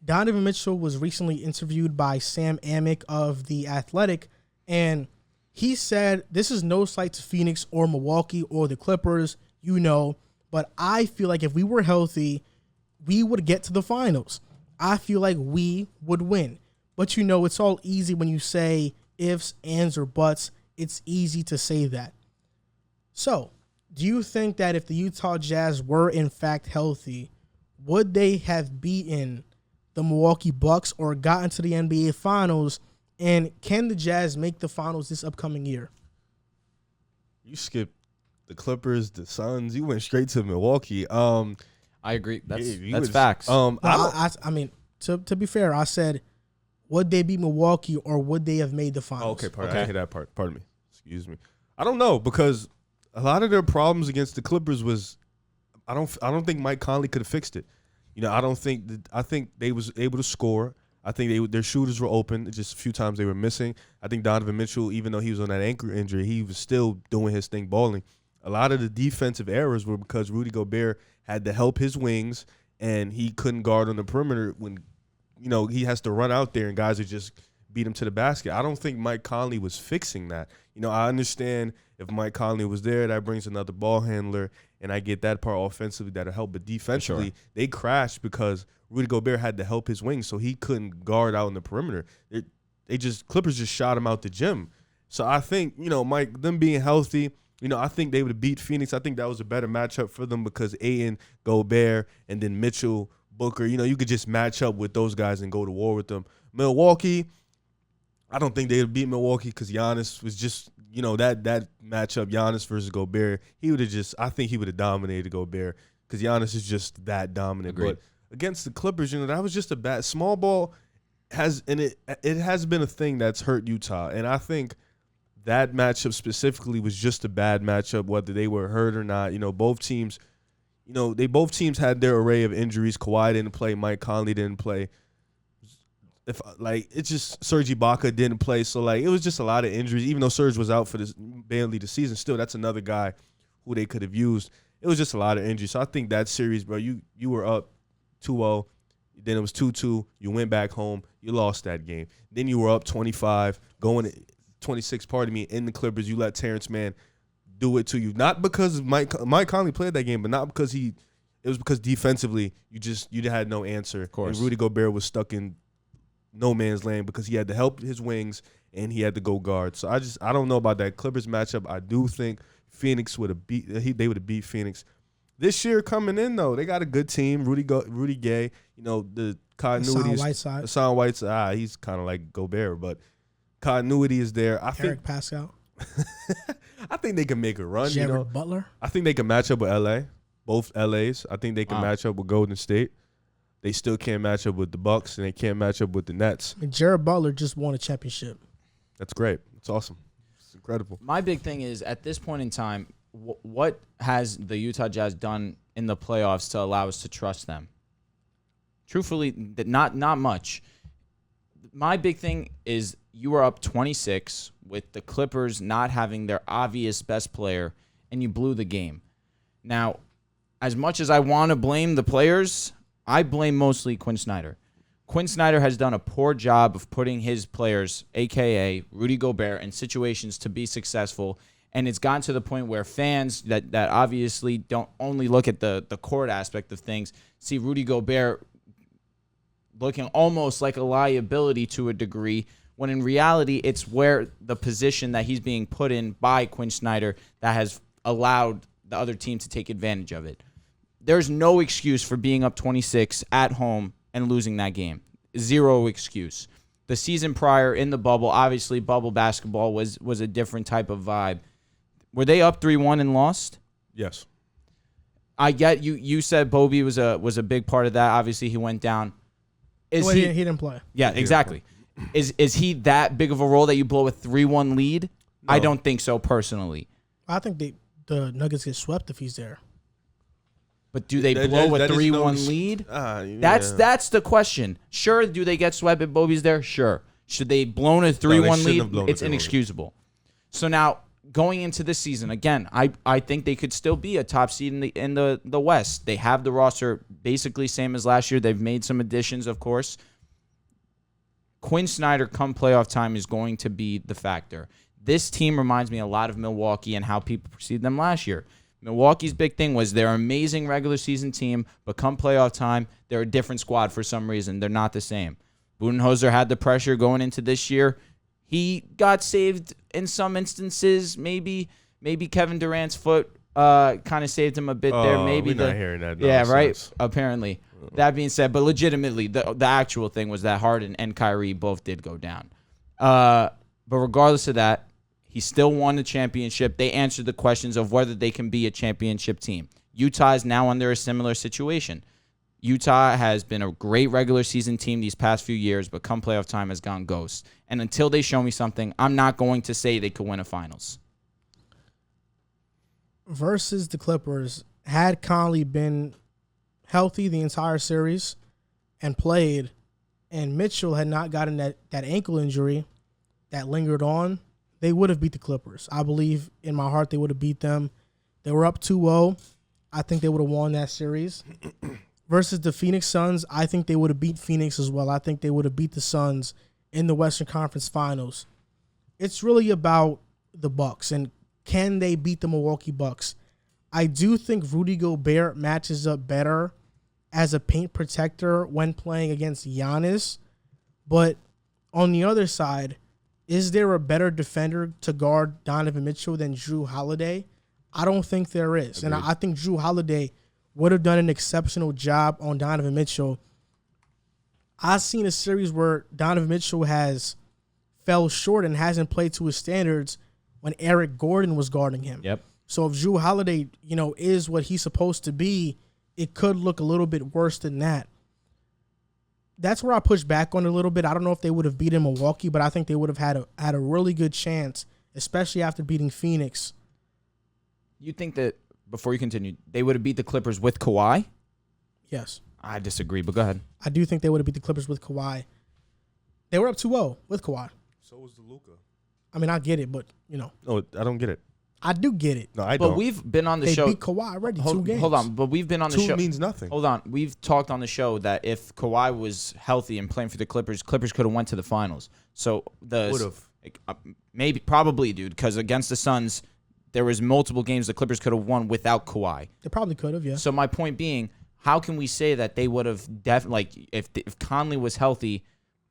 Donovan Mitchell was recently interviewed by Sam Amick of The Athletic, and he said, this is no slight to Phoenix or Milwaukee or the Clippers, but I feel like if we were healthy, we would get to the finals. I feel like we would win. But it's all easy when you say ifs, ands, or buts. It's easy to say that. So, do you think that if the Utah Jazz were in fact healthy, would they have beaten the Milwaukee Bucks or gotten to the NBA Finals? And can the Jazz make the finals this upcoming year? You skipped the Clippers, the Suns. You went straight to Milwaukee. I agree. That's facts. I mean, to be fair, I said, would they beat Milwaukee or would they have made the finals? Okay, I hear that part. Pardon me. Excuse me. I don't know, because a lot of their problems against the Clippers was I don't think Mike Conley could have fixed it. I think they was able to score. I think their shooters were open. Just a few times they were missing. I think Donovan Mitchell, even though he was on that ankle injury, he was still doing his thing balling. A lot of the defensive errors were because Rudy Gobert had to help his wings, and he couldn't guard on the perimeter when, he has to run out there and guys would just beat him to the basket. I don't think Mike Conley was fixing that. I understand if Mike Conley was there, that brings another ball handler, and I get that part offensively that'll help. But defensively, They crashed because Rudy Gobert had to help his wings, so he couldn't guard out in the perimeter. Clippers just shot him out the gym. So I think, them being healthy, I think they would have beat Phoenix. I think that was a better matchup for them because Ayton, Gobert, and then Mitchell, Booker, you could just match up with those guys and go to war with them. Milwaukee, I don't think they would beat Milwaukee because Giannis was just, that matchup, Giannis versus Gobert, I think he would have dominated Gobert because Giannis is just that dominant. Agreed. But against the Clippers, that was just a bad small ball it has been a thing that's hurt Utah. And I think that matchup specifically was just a bad matchup, whether they were hurt or not. Both teams had their array of injuries. Kawhi didn't play, Mike Conley didn't play. It's just Serge Ibaka didn't play, so it was just a lot of injuries. Even though Serge was out for this barely the season, still that's another guy who they could have used. It was just a lot of injuries. So I think that series, bro, you were up 2-0, then it was 2-2. You went back home, you lost that game. Then you were up 25, going 26. Pardon me, in the Clippers, you let Terrence Mann do it to you. Not because Mike Conley played that game, but not because it was because defensively you had no answer. Of course. And Rudy Gobert was stuck in no man's land because he had to help his wings and he had to go guard. So I don't know about that Clippers matchup. I do think Phoenix would have they would have beat Phoenix. This year coming in though, they got a good team. Rudy Gay, the continuity. Hassan Whiteside, he's kind of like Gobert, but continuity is there. Eric Pascal. I think they can make a run. Jared Butler. I think they can match up with LA, both LAs. I think they can match up with Golden State. They still can't match up with the Bucks, and they can't match up with the Nets. And Jared Butler just won a championship. That's great. It's awesome. It's incredible. My big thing is, at this point in time, what has the Utah Jazz done in the playoffs to allow us to trust them? Truthfully, not much. My big thing is you were up 26 with the Clippers not having their obvious best player, and you blew the game. Now, as much as I want to blame the players, I blame mostly Quinn Snyder. Quinn Snyder has done a poor job of putting his players, a.k.a. Rudy Gobert, in situations to be successful, and it's gotten to the point where fans that obviously don't only look at the court aspect of things see Rudy Gobert looking almost like a liability to a degree, when in reality it's where the position that he's being put in by Quinn Snyder that has allowed the other team to take advantage of it. There's no excuse for being up 26 at home and losing that game. Zero excuse. The season prior in the bubble, obviously bubble basketball was a different type of vibe. Were they up 3-1 and lost? Yes. I get you said Bobby was a big part of that. Obviously he went down. He didn't play. Yeah, exactly. Is he that big of a role that you blow a 3-1 lead? No. I don't think so personally. I think the Nuggets get swept if he's there. But do they blow a 3-1 lead? Yeah. That's the question. Sure, do they get swept if Bobby's there? Sure. Should they blown a 3-1 lead? It's inexcusable. So now, going into this season, again, I think they could still be a top seed in the West. They have the roster basically same as last year. They've made some additions, of course. Quinn Snyder, come playoff time, is going to be the factor. This team reminds me a lot of Milwaukee and how people perceived them last year. Milwaukee's big thing was they're an amazing regular season team, but come playoff time, they're a different squad for some reason. They're not the same. Budenholzer had the pressure going into this year. He got saved in some instances. Maybe Kevin Durant's foot kind of saved him a bit there. Maybe we're not hearing that yeah, nonsense. right. Apparently, that being said, but legitimately, the actual thing was that Harden and Kyrie both did go down. But regardless of that, he still won the championship. They answered the questions of whether they can be a championship team. Utah is now under a similar situation. Utah has been a great regular season team these past few years, but come playoff time has gone ghost. And until they show me something, I'm not going to say they could win a finals. Versus the Clippers, had Conley been healthy the entire series and played, and Mitchell had not gotten that ankle injury that lingered on, they would have beat the Clippers. I believe in my heart they would have beat them. They were up 2-0. I think they would have won that series. Versus the Phoenix Suns, I think they would have beat Phoenix as well. I think they would have beat the Suns in the Western Conference Finals. It's really about the Bucks and can they beat the Milwaukee Bucks? I do think Rudy Gobert matches up better as a paint protector when playing against Giannis. But on the other side, is there a better defender to guard Donovan Mitchell than Jrue Holiday? I don't think there is. Agreed. And I think Jrue Holiday would have done an exceptional job on Donovan Mitchell. I've seen a series where Donovan Mitchell has fell short and hasn't played to his standards when Eric Gordon was guarding him. Yep. So if Jrue Holiday, is what he's supposed to be, it could look a little bit worse than that. That's where I push back on it a little bit. I don't know if they would have beaten Milwaukee, but I think they would have had a really good chance, especially after beating Phoenix. You think that, before you continue, they would have beat the Clippers with Kawhi? Yes. I disagree, but go ahead. I do think they would have beat the Clippers with Kawhi. They were up 2-0 with Kawhi. So was the Luka. I mean, I get it, but, No, I don't get it. I do get it. No, I But don't. we've been on the They show. beat Kawhi already, 2 games. Hold on, but we've been on the Two show. means nothing. Hold on. We've talked on the show that if Kawhi was healthy and playing for the Clippers could have went to the finals. So Would have. maybe, probably, dude, because against the Suns, there was multiple games the Clippers could have won without Kawhi. They probably could have, yeah. So my point being, how can we say that they would have if Conley was healthy,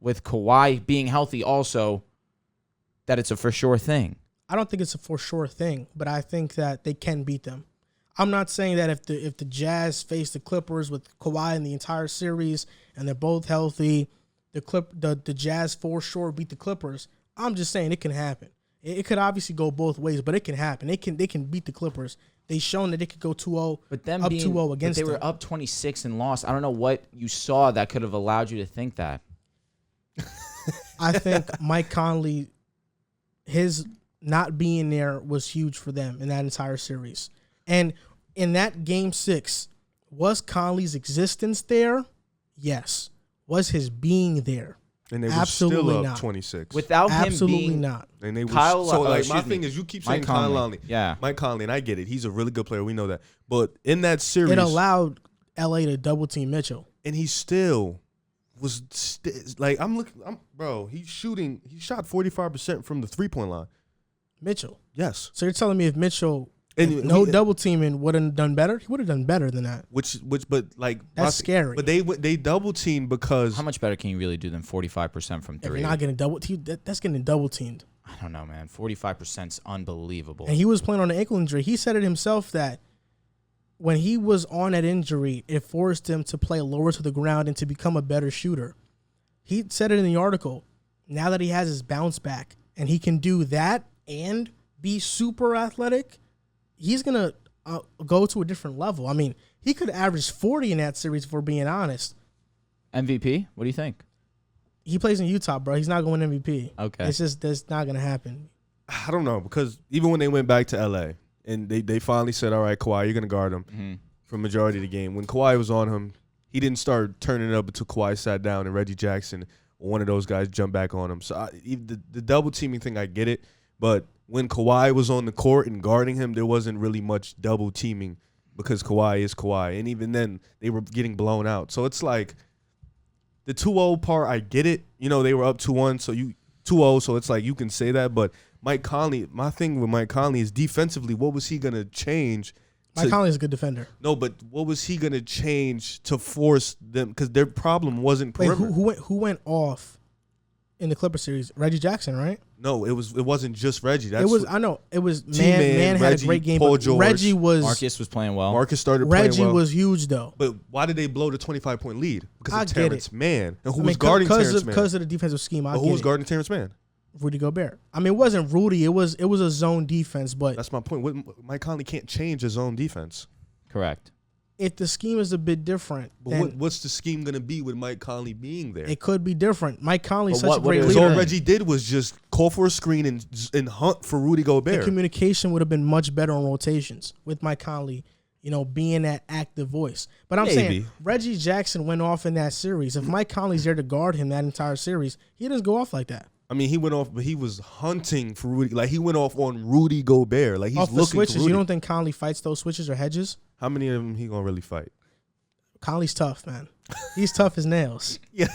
with Kawhi being healthy also, that it's a for sure thing? I don't think it's a for sure thing, but I think that they can beat them. I'm not saying that if the Jazz face the Clippers with Kawhi in the entire series and they're both healthy, the Jazz for sure beat the Clippers. I'm just saying it can happen. It could obviously go both ways, but it can happen. They can beat the Clippers. They've shown that they could go 2-0, But them up being, 2-0 but against they them. were up 26 and lost. I don't know what you saw that could have allowed you to think that. I think Mike Conley, his not being there was huge for them in that entire series. And in that game 6, was Conley's existence there? Yes. Was his being there? And they were Absolutely still up not. 26. Without him Absolutely being not. And they were Kyle, so like my excuse me, thing is you keep Mike saying Kyle Conley. Conley. Yeah. Mike Conley, and I get it. He's a really good player. We know that. But in that series, It allowed LA to double team Mitchell. and he still was like bro, he shot 45% from the 3-point line. Mitchell. Yes. So you're telling me if Mitchell And no double teaming would have done better? He would have done better than that. but like That's scary. But they double teamed because How much better can you really do than 45% from If three? you're not getting double teamed, that's getting double teamed. I don't know, man. 45% is unbelievable. And he was playing on an ankle injury. He said it himself that when he was on that injury, it forced him to play lower to the ground and to become a better shooter. He said it in the article. Now that he has his bounce back and he can do that and be super athletic, he's going to go to a different level. I mean, he could average 40 in that series, if we're being honest. MVP? What do you think? He plays in Utah, bro. He's not going MVP. Okay. It's just that's not going to happen. I don't know, because even when they went back to LA and they finally said, all right, Kawhi, you're going to guard him for the majority of the game. When Kawhi was on him, he didn't start turning it up until Kawhi sat down and Reggie Jackson or one of those guys jumped back on him. So the double teaming thing, I get it. But when Kawhi was on the court and guarding him, there wasn't really much double teaming because Kawhi is Kawhi. And even then, they were getting blown out. So it's like the 2-0 part, I get it. You know, they were up 2-1, so 2-0, so it's like you can say that. But Mike Conley, my thing with Mike Conley is defensively, what was he going to change? Mike Conley's a good defender. No, but what was he going to change to force them? Because their problem wasn't perimeter. Who went off in the Clipper series? Reggie Jackson, right? No, it wasn't just Reggie. I know. It was Man had Reggie, a great game. Paul But George, Reggie was Marcus was playing well. Marcus started playing well. Reggie was huge though. But why did they blow the 25-point lead? Because I of get Terrence Mann. And who was guarding Terrence Mann? Because of the defensive scheme. But who was guarding Terrence Mann? Rudy Gobert. I mean, it wasn't Rudy. It was a zone defense. But That's my point. Mike Conley can't change his own defense. Correct. if the scheme is a bit different, But what's the scheme going to be with Mike Conley being there? it could be different. Mike Conley's But such a great Because leader. all Reggie did was just call for a screen and hunt for Rudy The Gobert. communication would have been much better on rotations with Mike Conley, being that active voice. But I'm saying Reggie Jackson went off in that series. If Mike Conley's there to guard him that entire series, he doesn't go off like that. I mean, he went off, but he was hunting for Rudy. Like, he went off on Rudy Gobert. Like, he's Off the looking switches, for Rudy. you don't think Conley fights those switches or hedges? How many of them he going to really fight? Conley's tough, man. He's tough as nails. Yeah.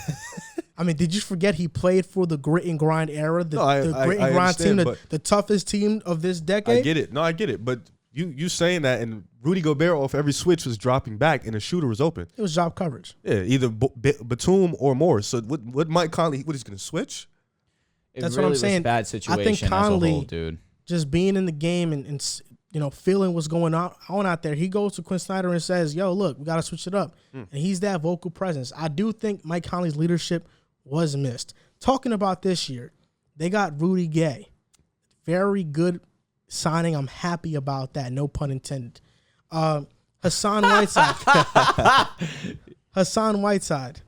I mean, did you forget he played for the grit and grind era? The grit and grind team, understand, the toughest team of this decade? I get it. No, I get it. But you saying that, and Rudy Gobert off every switch was dropping back, and the shooter was open. It was job coverage. Yeah, either Batum or Morris. So what Mike Conley, what he's going to switch? That's really what I'm saying. Was a bad situation I think Conley, as a whole, dude. Just being in the game and feeling what's going on out there, he goes to Quinn Snyder and says, yo, look, we got to switch it up. And he's that vocal presence. I do think Mike Conley's leadership was missed. Talking about this year, they got Rudy Gay. Very good signing. I'm happy about that. No pun intended. Hassan Whiteside. Hassan Whiteside.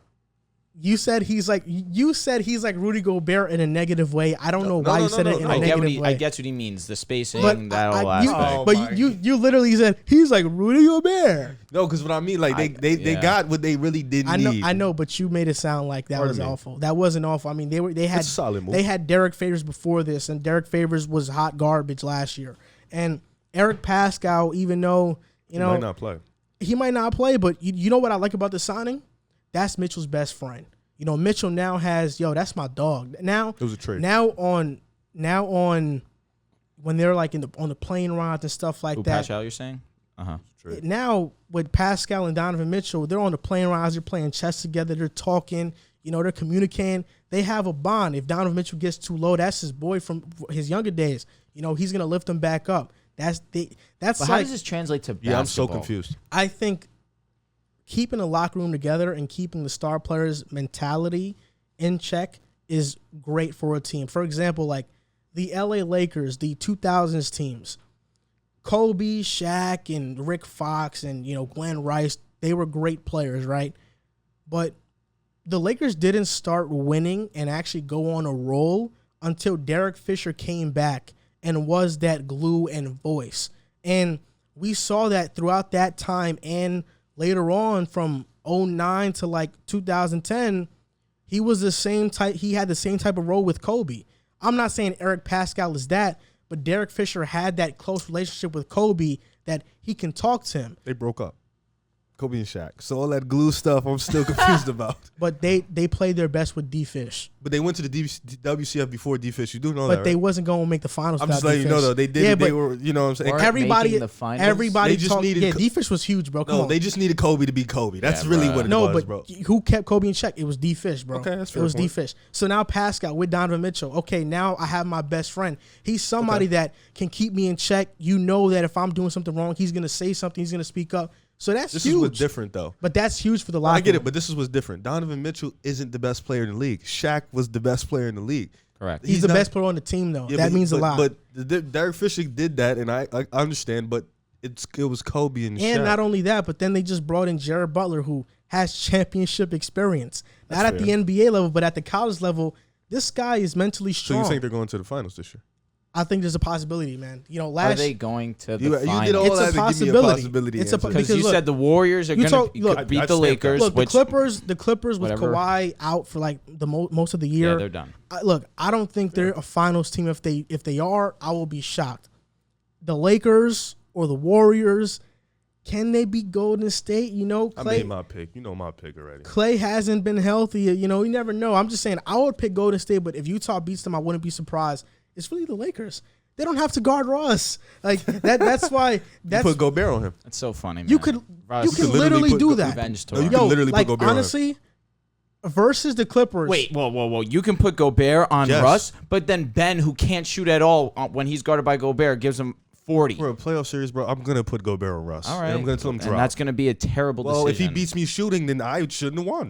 You said he's like Rudy Gobert in a negative way. I don't know why you said it in a negative way. I get what he means. The spacing, But that whole aspect. you literally said he's like Rudy Gobert. No, because what I mean, like they got what they really did need. I know, but you made it sound like that was awful. That wasn't awful. I mean, they had It's a solid move. They had Derek Favors before this, and Derek Favors was hot garbage last year. And Eric Pascal, even though He might not play. he might not play, but you know what I like about the signing? That's Mitchell's best friend. Mitchell now has, that's my dog. Now It was a trade. Now on when they're like on the plane rides and stuff like that. Pascal, you're saying? Now with Pascal and Donovan Mitchell, they're on the plane rides, they're playing chess together, they're talking, they're communicating. They have a bond. If Donovan Mitchell gets too low, that's his boy from his younger days. He's gonna lift him back up. That's But how does this translate to basketball? Yeah, I'm so confused. I think keeping the locker room together and keeping the star players' mentality in check is great for a team. For example, like the LA Lakers, the 2000s teams, Kobe, Shaq, and Rick Fox, and Glenn Rice, they were great players, right? But the Lakers didn't start winning and actually go on a roll until Derek Fisher came back and was that glue and voice. And we saw that throughout that time, and later on from 2009 to like 2010, he was the same type. He had the same type of role with Kobe. I'm not saying Eric Pascal is that, but Derek Fisher had that close relationship with Kobe that he can talk to him. They broke up. Kobe and Shaq. So all that glue stuff, I'm still confused about. But they played their best with D-Fish. But they went to the WCF before D-Fish. You do know that, But right? they wasn't going to make the finals. I'm without just letting you know, though. They did. Yeah, They were, you know what I'm saying? Or- Everybody, making the finals? everybody They just talked. needed Yeah, D-Fish was huge, bro. Come No, on. they just needed Kobe to be Kobe. That's Yeah, really bruh. what it No, was, but bro. who kept Kobe in check? It was D-Fish, bro. Okay, that's fair It was point. D-Fish. So now Pascal with Donovan Mitchell. Okay, now I have my best friend. He's somebody that can keep me in check. That if I'm doing something wrong, he's going to say something. He's going to speak up. So that's This huge. is what's different, though. But that's huge for the locker I get room. it, but this is what's different. Donovan Mitchell isn't the best player in the league. Shaq was the best player in the league. Correct. He's the not- best player on the team, though. Yeah, that means a lot. But Derek Fisher did that, and I understand, but it was Kobe and Shaq. And not only that, but then they just brought in Jared Butler, who has championship experience. Not at the NBA level, but at the college level, this guy is mentally So strong. you think they're going to the finals this year? I think there's a possibility, man. You know, Are they going to the You finals? did all It's a that to give me a possibility. possibility. It's a answer. Because because you look, said the Warriors are you going talk- look, to beat I the stamped Lakers. that. Look, which, the Clippers with whatever. Kawhi out for like the most of the year. Yeah, they're done. I don't think they're a finals team. If they are, I will be shocked. The Lakers or the Warriors, can they beat Golden State? You know, I Clay. made my pick. You know my pick already. Clay hasn't been healthy. You know, you never know. I'm just saying I would pick Golden State, but if Utah beats them, I wouldn't be surprised. It's really the Lakers. They don't have to guard Russ. Like that. That's why. You That's put Gobert on him. That's so funny, man. you could Russ, you can literally literally put do Go- that. revenge No, you tour. can literally put like Gobert on him. honestly, versus the Clippers. Wait, whoa. You can put Gobert on Yes. Russ, but then Ben, who can't shoot at all when he's guarded by Gobert, gives him 40. For a playoff series, bro, I'm gonna put Gobert on Russ. All And right. I'm gonna tell him And drop. that's going to be a terrible Well, if decision. he beats me shooting, then I shouldn't have won.